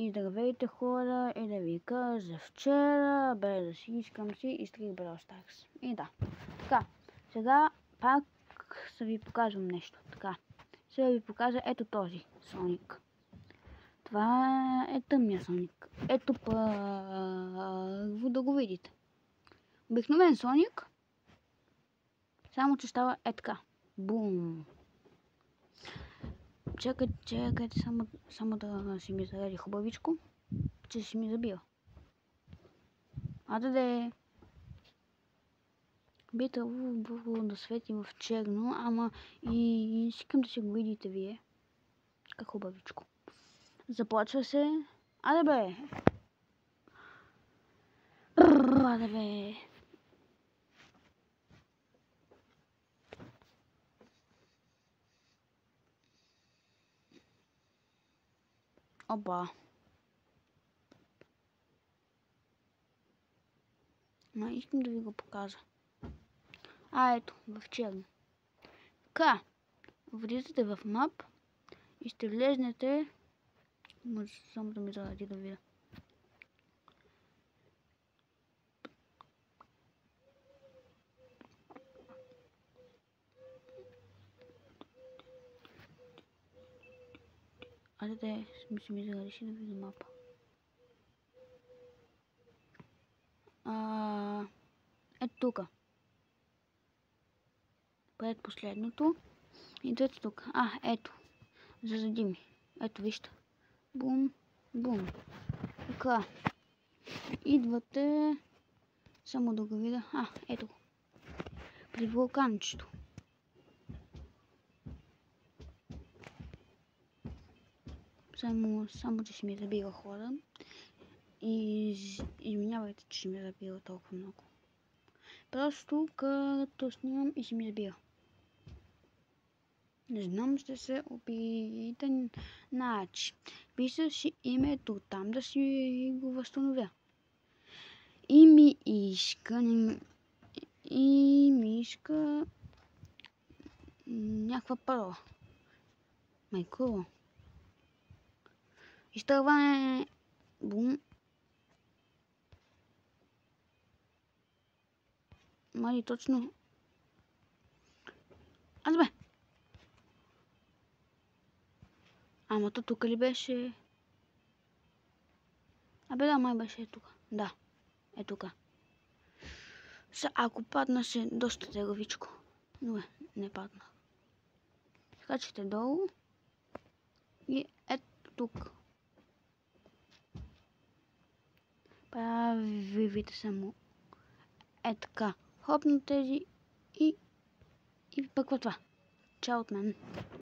здравейте хора, и да ви кажа вчера, без да си искам си, изтрих Brawl Stars. И да. Така, сега пак ще ви покажам нещо. Така, сега ви покажа ето този Соник. Това е тъмния Соник. Ето първо да го видите. Обикновен Соник, само че става е така. Бум! Чакайте само да си ми заради хубавичко, че си ми забива. Да би трябвало да свети в черно, ама и искам да си го видите вие. Как хубавичко. Започва се. Бе! Бе! Опа! Искам да ви го покажа. Ето, в черно. Така, влизате в мап и ще влезнете. Може само да ми заради да видя. Ще ми заради да видя мапа. Ето тук. Предпоследното. Идете тук. Ето. Заради ми. Ето вижте. Бум, бум. Така. Идвате. Само да го видя. Ето. При вулканчето. Само че ще ми забива хора. И извинявайте, че ще ми забива толкова много. Просто като снимам и ще ми забива. Не знам, ще се опитам. Значи, пиша си името там да си го възстановя. И ми иска някаква парола. Майко. Изтърване. Бум. Мали точно. Бе. Ама то тук ли беше? Да, май беше тук. Да, е тук. Ако паднаше доста теговичко. Но не падна. Скачате долу. И ето тук. Правите само така. Хоп на тези и пък това. Чао от мен.